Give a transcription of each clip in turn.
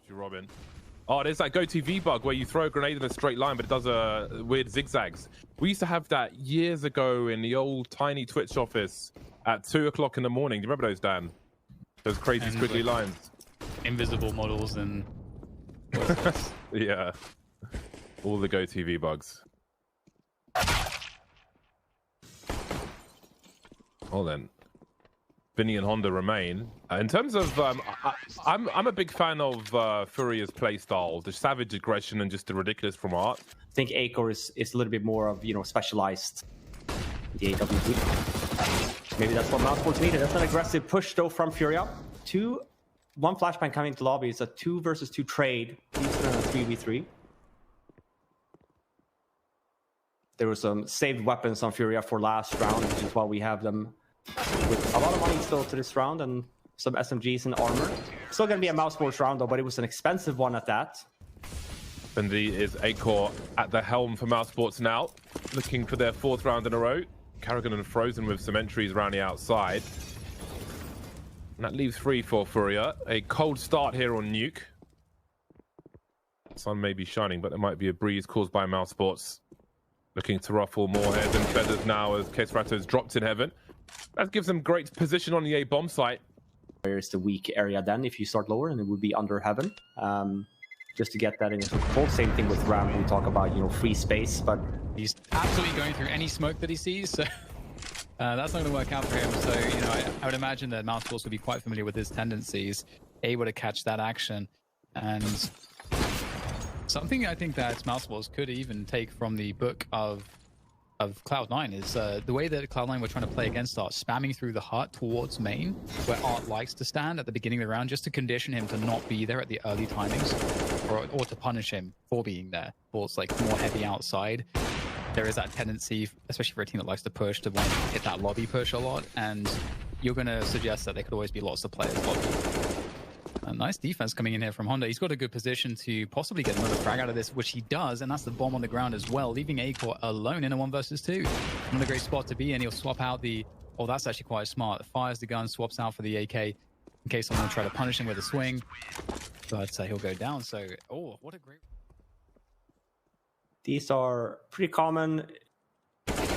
you, Robin. Oh, there's that go-to V bug where you throw a grenade in a straight line, but it does a weird zigzags. We used to have that years ago in the old tiny Twitch office at 2 o'clock in the morning. Do you remember those, Dan? Those crazy squiggly lines. Invisible models and... yeah. All the go-to V bugs. Well then. Vinny and Honda remain. In terms of, I'm a big fan of Furia's playstyle, the savage aggression and just the ridiculous from art. I think Acor is a little bit more of, you know, specialized. The AWP. Maybe that's what Mousesports needed. That's an aggressive push though from Furia. One flashbang coming to lobby. It's a 2 versus 2 trade. Houston on a 3v3. There were some saved weapons on Furia for last round, which is why we have them with a lot of money still to this round and some SMGs and armor. Still going to be a Mousesports round though, but it was an expensive one at that. Indeed is Acor at the helm for Mousesports now, looking for their 4th round in a row. Karrigan and Frozen with some entries around the outside. And that leaves 3 for Furia. A cold start here on Nuke. Sun may be shining, but there might be a breeze caused by Mousesports. Looking to ruffle more heads and feathers now as Kesrato's dropped in heaven. That gives them great position on the A bomb site. Where's the weak area then if you start lower, and it would be under heaven. Just to get that in full. Same thing with Ram. We talk about, you know, free space, but he's absolutely going through any smoke that he sees. So that's not going to work out for him. So, you know, I would imagine that Mousesports would be quite familiar with his tendencies, able to catch that action. And something I think that Mousesports could even take from the book of Cloud9 is the way that Cloud9 were trying to play against Art, spamming through the heart towards main, where Art likes to stand at the beginning of the round, just to condition him to not be there at the early timings, or to punish him for being there. Or it's like more heavy outside. There is that tendency, especially for a team that likes to push, to want to hit that lobby push a lot, and you're going to suggest that there could always be lots of players lobby. A nice defense coming in here from Honda. He's got a good position to possibly get another frag out of this, which he does, and that's the bomb on the ground as well, leaving Acor alone in a 1 versus 2. Another great spot to be in. He'll swap out the... Oh, that's actually quite smart. Fires the gun, swaps out for the AK in case someone try to punish him with a swing. But he'll go down, so... Oh, what a great... These are pretty common.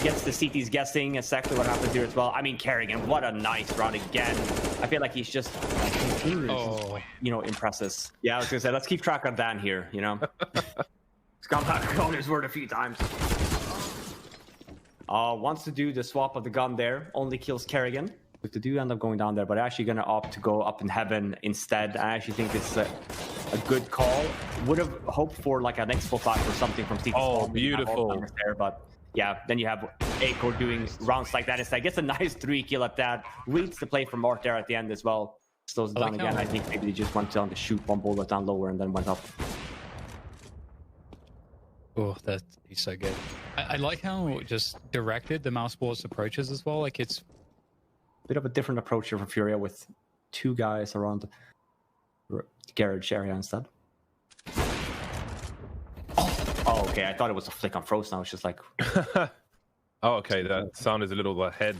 Gets the CTs guessing exactly what happens here as well. I mean, Karrigan, what a nice round again. I feel like he's just continuously, you know, impresses. Yeah, I was gonna say, let's keep track of Dan here, you know. He's gone back on his word a few times. Wants to do the swap of the gun there. Only kills Karrigan. If they do end up going down there, but actually gonna opt to go up in heaven instead. I actually think this is a good call. Would have hoped for like an expo flash or something from CT. Oh, beautiful. There, but yeah, then you have Acor doing rounds like that instead. Gets a nice 3 kill at that. Reads the play from Mark there at the end as well. Slows it down again. I think maybe they just went down to shoot one bullet down lower and then went up. Oh, he's so good. I like how just directed the Mousesports approaches as well. Like, it's a bit of a different approach here from Furia with 2 guys around the garage area instead. Oh, okay. I thought it was a flick on Frozen. I was just like... Oh, okay. That sound is a little ahead.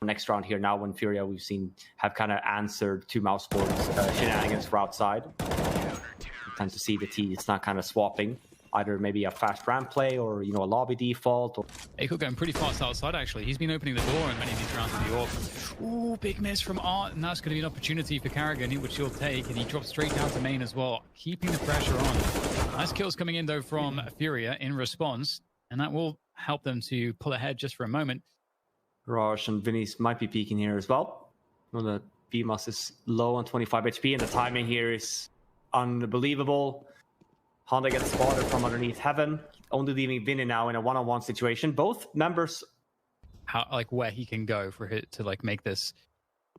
Next round here now, when Furia we've seen have kind of answered to Mousesports shenanigans for outside. Tend to see the T. It's not kind of swapping. Either maybe a fast ramp play or, you know, a lobby default. Or... Acor going pretty fast outside, actually. He's been opening the door in many of these rounds in the AWP. Ooh, big miss from Art, and that's going to be an opportunity for Karrigan, which he'll take, and he drops straight down to main as well, keeping the pressure on. Nice kills coming in, though, from Furia in response, and that will help them to pull ahead just for a moment. Raj and Vinny's might be peeking here as well. Well, the BMOS is low on 25 HP, and the timing here is unbelievable. Honda gets spotted from underneath heaven, only leaving Vinny now in a one-on-one situation. Both members... where he can go for it to, like, make this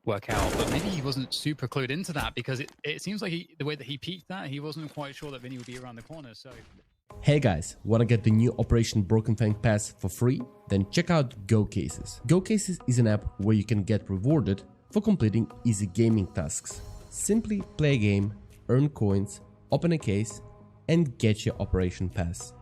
work out. But maybe he wasn't super clued into that, because it seems like the way that he peeked that, he wasn't quite sure that Vinny would be around the corner, so... Hey guys, wanna get the new Operation Broken Fang pass for free? Then check out Go Cases. Go Cases is an app where you can get rewarded for completing easy gaming tasks. Simply play a game, earn coins, open a case, and get your Operation Pass.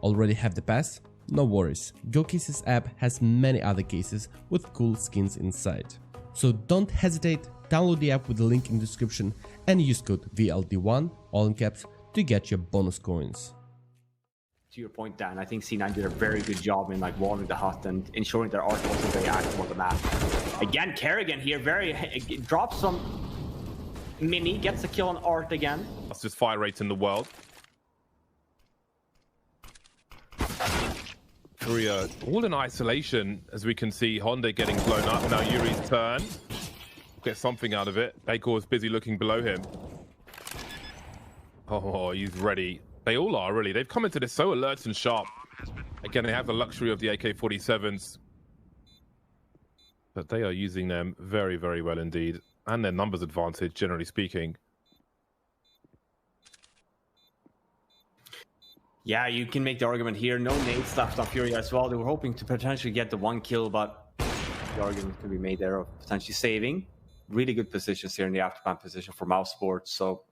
Already have the pass? No worries, GoCases app has many other cases with cool skins inside. So don't hesitate, download the app with the link in the description and use code VLD1, all in caps, to get your bonus coins. To your point, Dan, I think C9 did a very good job in like walling the hut and ensuring that Art wasn't very active on the map. Again, Kerrigan here drops some mini, gets a kill on Art again. That's just fire rate in the world. Furia all in isolation, as we can see Honda getting blown up. Now Yuri's turn. Get something out of it. Baker is busy looking below him. Oh, he's ready. They all are, really. They've come into this so alert and sharp. Again, they have the luxury of the AK-47s. But they are using them very, very well indeed. And their numbers advantage, generally speaking. Yeah, you can make the argument here. No nades left on Furia as well. They were hoping to potentially get the 1 kill, but the argument can be made there of potentially saving. Really good positions here in the afterplan position for Mousesports. So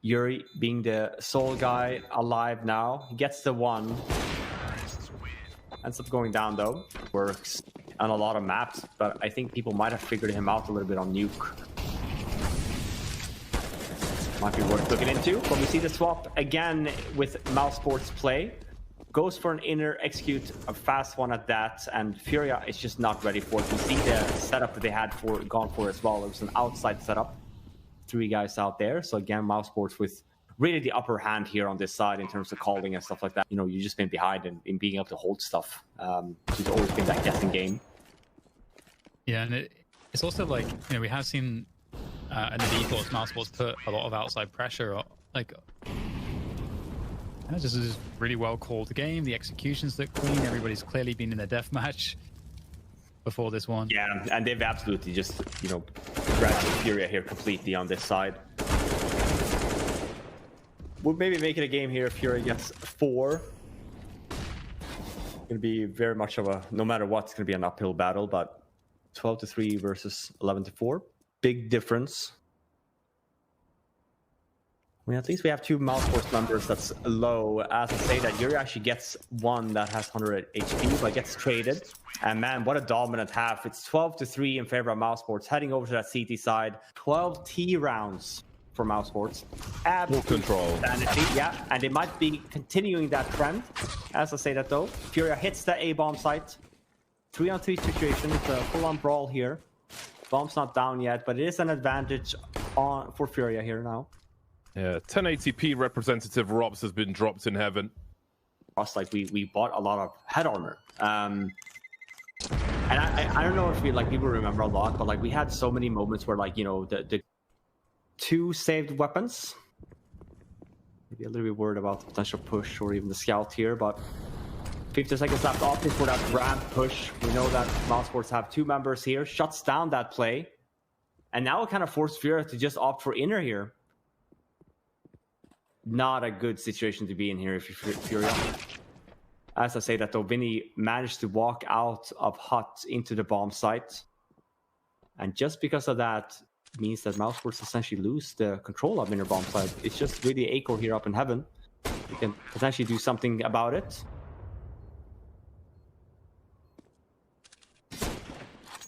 Yuri being the sole guy alive now. He gets the 1. Ends up going down though. Works on a lot of maps, but I think people might have figured him out a little bit on Nuke. Might be worth looking into. But we see the swap again with Mousesports play. Goes for an inner, execute a fast one at that, and Furia is just not ready for it. We see the setup that they had gone for as well. It was an outside setup. 3 guys out there. So again, Mousesports with really the upper hand here on this side in terms of calling and stuff like that. You know, you've just been behind in being able to hold stuff. It's always been that guessing game. Yeah, and it's also like, you know, we have seen in the defaults, Mousesports put a lot of outside pressure. Like, this is really well called game. The executions look clean. Everybody's clearly been in a deathmatch before this one. Yeah, and they've absolutely just, you know, grabbed Furia here completely on this side. We'll maybe make it a game here if Furia gets 4. It's going to be very much of a, no matter what, it's going to be an uphill battle, but 12-3 versus 11-4. Big difference. I mean, at least we have 2 Mousesports members that's low. As I say that, Yuri actually gets 1 that has 100 HP, but gets traded. And man, what a dominant half. It's 12-3 in favor of Mousesports. Heading over to that CT side. 12 T rounds for Mousesports. Full control. Sanity, yeah, and they might be continuing that trend. As I say that though, Furia hits the A-bomb site. 3-on-3 situation. It's a full-on brawl here. Bomb's not down yet, but it is an advantage for Furia here now. Yeah, 1080p representative Robs has been dropped in heaven. Us, like we bought a lot of head armor, and I don't know if people remember a lot, but like we had so many moments where, like, you know, the 2 saved weapons. Maybe a little bit worried about the potential push or even the scout here, but 50 seconds left, opting for that ramp push. We know that Mousesports have 2 members here, shuts down that play, and now it kind of forced Furia to just opt for inner here. Not a good situation to be in here if you're Furia. As I say that though, Vinny managed to walk out of hut into the bomb site, and just because of that means that Mousesports essentially lose the control of inner bomb site. It's just really Acor here up in heaven. You can potentially do something about it.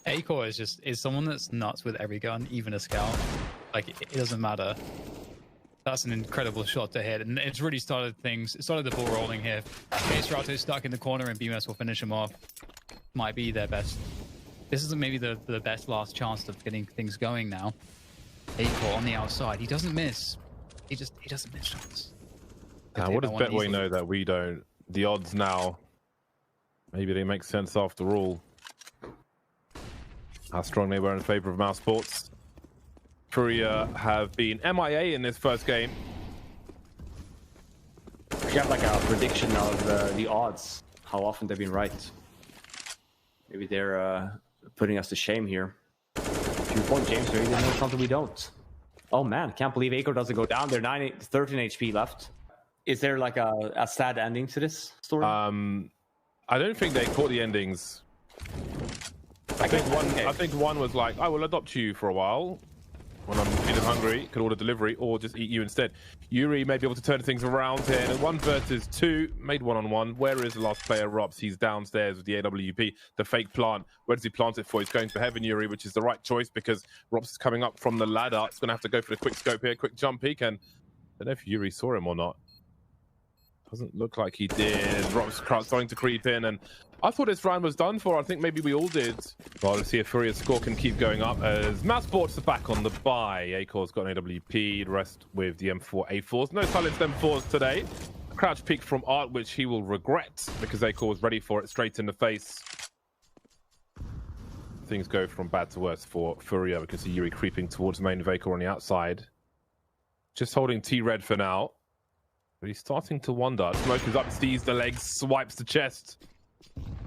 Acor is someone that's nuts with every gun, even a scout. Like, it doesn't matter. That's an incredible shot to hit, and it's really started things. It started the ball rolling here. K-Strato's stuck in the corner, and BMS will finish him off. Might be their best. This is maybe the best last chance of getting things going now. Acor on the outside. He doesn't miss. He doesn't miss shots. What does Betway know that we don't? The odds now, maybe they make sense after all. How strong they were in favor of Mousesports. Furia have been MIA in this first game. You have like a prediction of the odds, how often they've been right. Maybe they're putting us to shame here. To your point, James, maybe they know something we don't. Oh man, can't believe Acor doesn't go down. They're 13 HP left. Is there like a sad ending to this story? I don't think they caught the endings. I think one was like, I will adopt you for a while. When I'm feeling hungry, could order delivery or just eat you instead. Yuri may be able to turn things around here. And 1 versus 2, made 1-on-1. Where is the last player, Rops? He's downstairs with the AWP, the fake plant. Where does he plant it for? He's going for heaven, Yuri, which is the right choice because Rops is coming up from the ladder. It's going to have to go for the quick scope here, quick jump peek. And I don't know if Yuri saw him or not. Doesn't look like he did. Rops starting to creep in, and I thought this round was done for. I think maybe we all did. Well, let's see if Furia's score can keep going up as Mousesports are back on the bye. Acor's got an AWP, the rest with the M4A4s. No silenced M4s today. Crouch peek from Art, which he will regret because Acor was ready for it straight in the face. Things go from bad to worse for Furia. We can see Yuri creeping towards main of Acor on the outside. Just holding T-Red for now. But he's starting to wonder. Smoke is up, sees the legs, swipes the chest.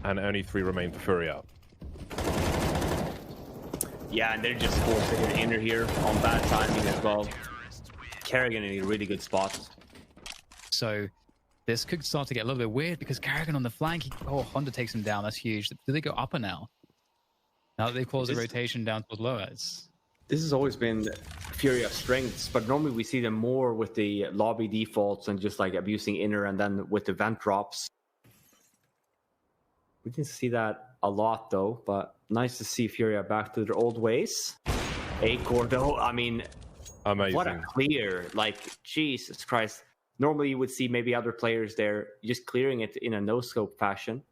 And only 3 remain for Furia. Yeah, and they're just forcing an inner here on bad timing as well. Kerrigan in a really good spot. So this could start to get a little bit weird because Kerrigan on the flank, Honda takes him down. That's huge. Do they go upper now? Now that they've caused a rotation down towards lower, This has always been Furia's strengths, but normally we see them more with the lobby defaults and just like abusing inner and then with the vent drops. We didn't see that a lot though, but nice to see Furia back to their old ways. Acor though, I mean, amazing. What a clear, like, Jesus Christ. Normally you would see maybe other players there just clearing it in a no-scope fashion.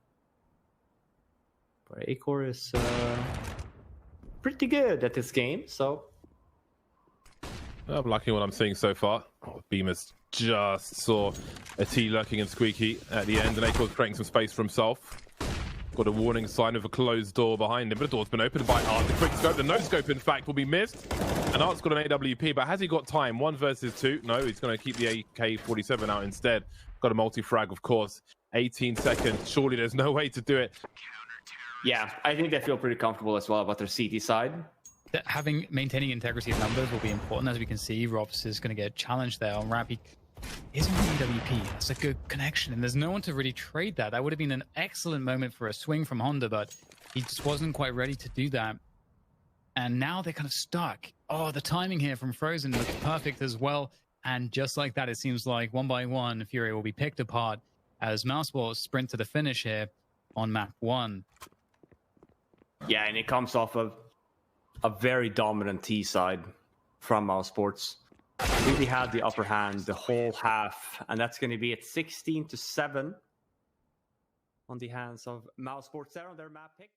But Acor is pretty good at this game, so... I'm liking what I'm seeing so far. Oh, Beamus just saw a T lurking and Squeaky at the end, and Acor's creating some space for himself. Got a warning sign of a closed door behind him, but the door's been opened by Art. The quick scope, the no scope, in fact, will be missed. And Art's got an AWP, but has he got time? 1 versus 2? No, he's going to keep the AK-47 out instead. Got a multi-frag, of course. 18 seconds. Surely there's no way to do it. Yeah, I think they feel pretty comfortable as well about their CT side. Maintaining integrity of numbers will be important. As we can see, Robs is going to get challenged there on Rappy. Isn't the AWP? That's a good connection, and there's no one to really trade that. That would have been an excellent moment for a swing from Honda, but he just wasn't quite ready to do that. And now they're kind of stuck. Oh, the timing here from Frozen looks perfect as well. And just like that, it seems like 1 by 1, Furia will be picked apart as Mousesports sprint to the finish here on map 1. Yeah, and it comes off of a very dominant T side from Mousesports. Really had the upper hand the whole half, and that's going to be at 16-7 on the hands of Mousesports there on their map pick.